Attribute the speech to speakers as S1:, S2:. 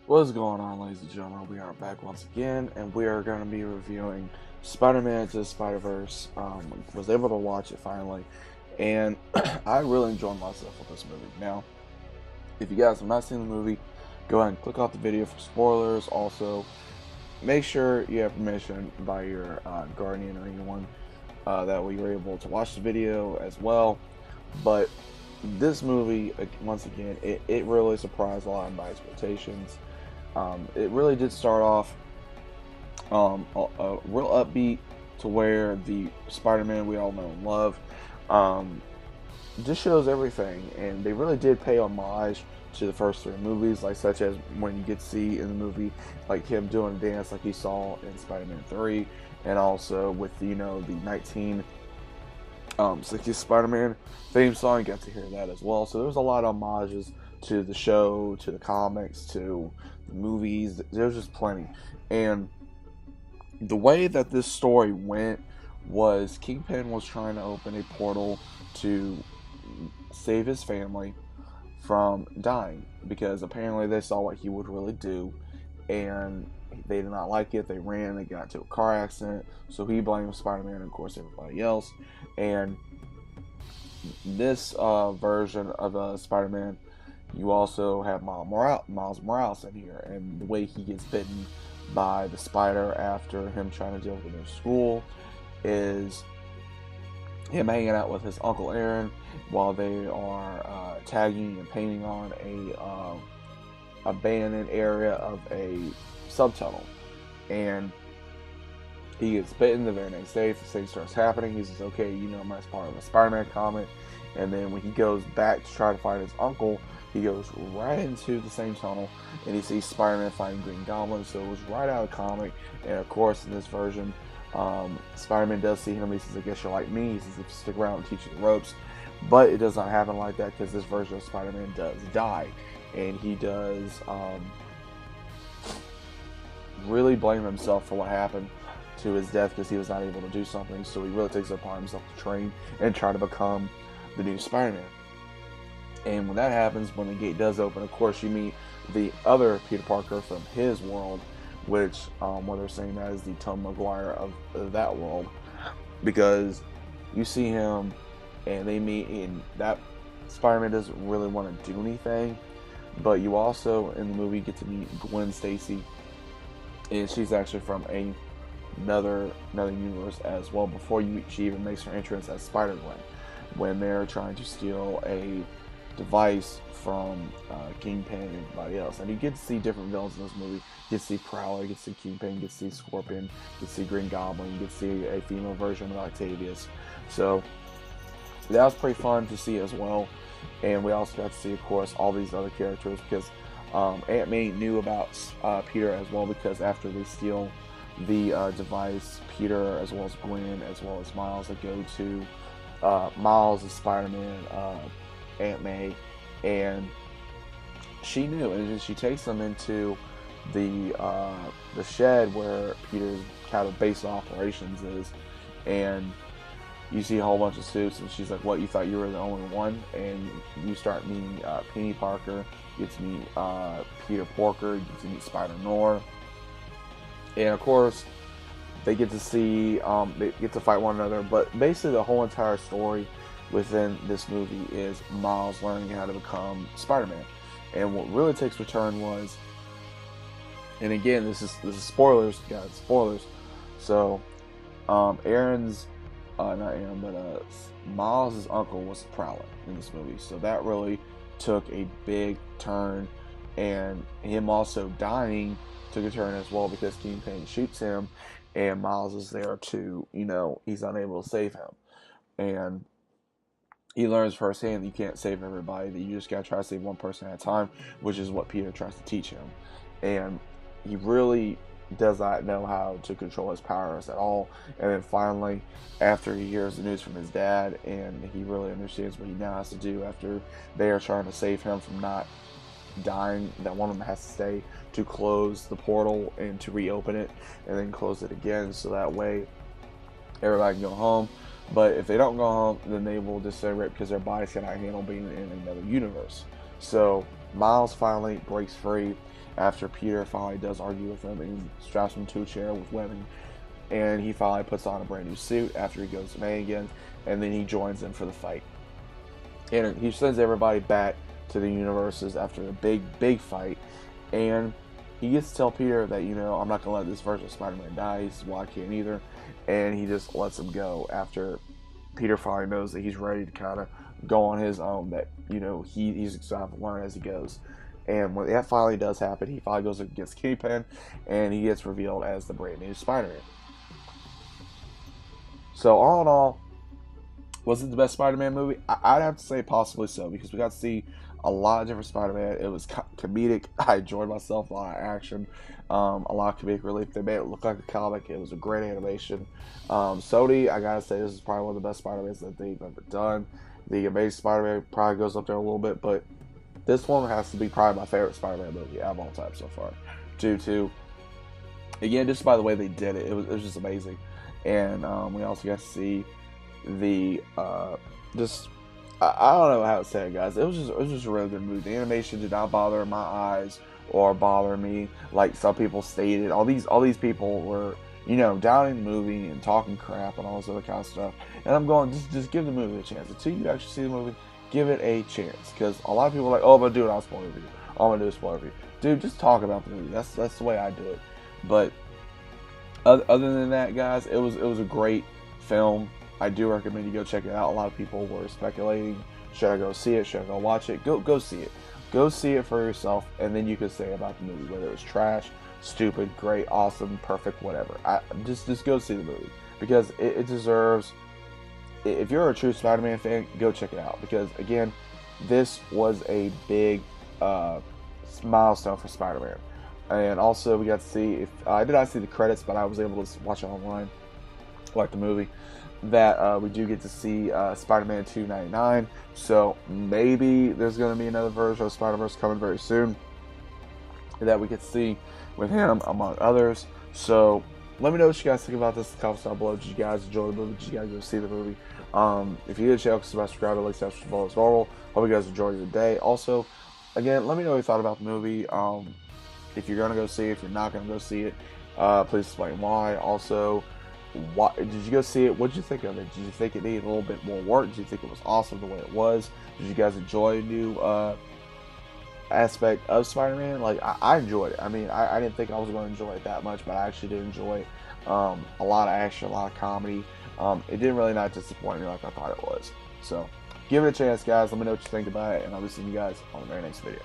S1: What's going on, ladies and gentlemen? We are back once again, and we are going to be reviewing Spider-Man Into the Spider-Verse. Was able to watch it finally, and I really enjoyed myself with this movie. Now, if you guys have not seen the movie, go ahead and click off the video for spoilers. Also, make sure you have permission by your guardian or anyone that way you're able to watch the video as well. But this movie, once again, it really surprised a lot of my expectations. It really did start off a real upbeat to where the Spider-Man we all know and love um, just shows everything, and they really did pay homage to the first three movies, like such as when you get to see in the movie like him doing a dance like he saw in Spider-Man 3, and also with the 1960s Spider-Man theme song, you got to hear that as well. So there's a lot of homages to the show, to the comics, to the movies. There's just plenty. And the way that this story went was Kingpin was trying to open a portal to save his family from dying because apparently they saw what he would really do, and they did not like it. They ran, they got into a car accident, so he blamed Spider-Man and of course everybody else. And this version of Spider-Man, you also have Miles Morales in here, and the way he gets bitten by the spider after him trying to deal with it in school is him hanging out with his Uncle Aaron while they are tagging and painting on a abandoned area of a subtunnel. And he gets bitten the very next day. The thing starts happening. He says, okay, I'm as part of a Spider-Man comic. And then when he goes back to try to find his uncle, he goes right into the same tunnel, and he sees Spider-Man fighting Green Goblin. So it was right out of the comic. And of course, in this version, Spider-Man does see him. He says, I guess you're like me. He says, if you stick around and teach you the ropes. But it does not happen like that because this version of Spider-Man does die. And he does really blame himself for what happened to his death because he was not able to do something. So he really takes it upon himself to train and try to become the new Spider-Man. And when that happens, when the gate does open, of course you meet the other Peter Parker from his world, which what they're saying that is the Tom Maguire of that world, because you see him and they meet, and that Spider-Man doesn't really want to do anything, but you also in the movie get to meet Gwen Stacy, and she's actually from another universe as well. Before she even makes her entrance as Spider-Gwen, when they're trying to steal a device from Kingpin and everybody else. And you get to see different villains in this movie. You get to see Prowler, you get to see Kingpin, you get to see Scorpion, you get to see Green Goblin, you get to see a female version of Octavius. So that was pretty fun to see as well. And we also got to see, of course, all these other characters because Aunt May knew about Peter as well, because after they steal the device, Peter as well as Gwen as well as Miles, they go to Miles as Spider-Man, Aunt May, and she knew, and she takes them into the shed where Peter's kind of base of operations is, and you see a whole bunch of suits, and she's like, "What? You thought you were the only one?" And you start meeting Penny Parker, you get to meet Peter Porker, you get to meet Spider-Noir, and of course they get to see they get to fight one another. But basically, the whole entire story within this movie is Miles learning how to become Spider-Man. And what really takes a turn was, and again, this is spoilers, guys, spoilers. So, Aaron's, not Aaron, but Miles' uncle was the Prowler in this movie. So that really took a big turn, and him also dying took a turn as well because Kingpin shoots him, and Miles is there to, he's unable to save him. And he learns firsthand that you can't save everybody, that you just gotta try to save one person at a time, which is what Peter tries to teach him. And he really does not know how to control his powers at all. And then finally, after he hears the news from his dad, and he really understands what he now has to do after they are trying to save him from not dying, that one of them has to stay to close the portal and to reopen it, and then close it again, so that way everybody can go home. But if they don't go home, then they will disintegrate because their bodies cannot handle being in another universe. So Miles finally breaks free after Peter finally does argue with him and straps him to a chair with webbing. And he finally puts on a brand new suit after he goes to May again, and then he joins in for the fight. And he sends everybody back to the universes after a big fight, and he gets to tell Peter that, I'm not gonna let this version of Spider-Man die. He says, well, I can't either, and he just lets him go after Peter finally knows that he's ready to kind of go on his own. That he's excited to learn as he goes. And when that finally does happen, he finally goes against Kingpin, and he gets revealed as the brand new Spider-Man. So all in all, was it the best Spider-Man movie? I'd have to say possibly so, because we got to see a lot of different Spider-Man. It was comedic. I enjoyed myself. A lot of action, a lot of comedic relief. They made it look like a comic. It was a great animation. Sony, I gotta say, this is probably one of the best Spider-Mans that they've ever done. The Amazing Spider-Man probably goes up there a little bit, but this one has to be probably my favorite Spider-Man movie out of all time so far. Due to, again, just by the way they did it, it was just amazing. And we also got to see the I don't know how to say it, guys. It was just a really good movie. The animation did not bother my eyes or bother me like some people stated. All these people were downing the movie and talking crap and all this other kind of stuff. And I'm going, just give the movie a chance. Until you actually see the movie, give it a chance. Because a lot of people are like, oh, I'm gonna do it. I'll spoil it for you. I'm gonna do a spoiler for you, dude. Just talk about the movie. That's the way I do it. But other than that, guys, it was a great film. I do recommend you go check it out. A lot of people were speculating, should I go see it? Should I go watch it? Go see it. Go see it for yourself, and then you can say about the movie whether it was trash, stupid, great, awesome, perfect, whatever. Just go see the movie, because it deserves. If you're a true Spider-Man fan, go check it out, because again, this was a big milestone for Spider-Man. And also, we got to see, if I did not see the credits, but I was able to watch it online, like the movie, that we do get to see Spider-Man 299. So maybe there's going to be another version of Spider-Verse coming very soon that we get to see with him, among others. So let me know what you guys think about this in the comments down below. Did you guys enjoy the movie? Did you guys go see the movie? If you did, check out, subscribe, like, follow as normal. Hope you guys enjoyed your day. Also, again, let me know what you thought about the movie. If you're going to go see it, if you're not going to go see it, please explain why. Also, did you go see it? What did you think of it? Did you think it needed a little bit more work? Did you think it was awesome the way it was? Did you guys enjoy a new aspect of Spider-Man? Like, I enjoyed it. I mean, I didn't think I was going to enjoy it that much, but I actually did enjoy it. A lot of action, a lot of comedy. It didn't really not disappoint me like I thought it was. So, give it a chance, guys. Let me know what you think about it, and I'll be seeing you guys on the very next video.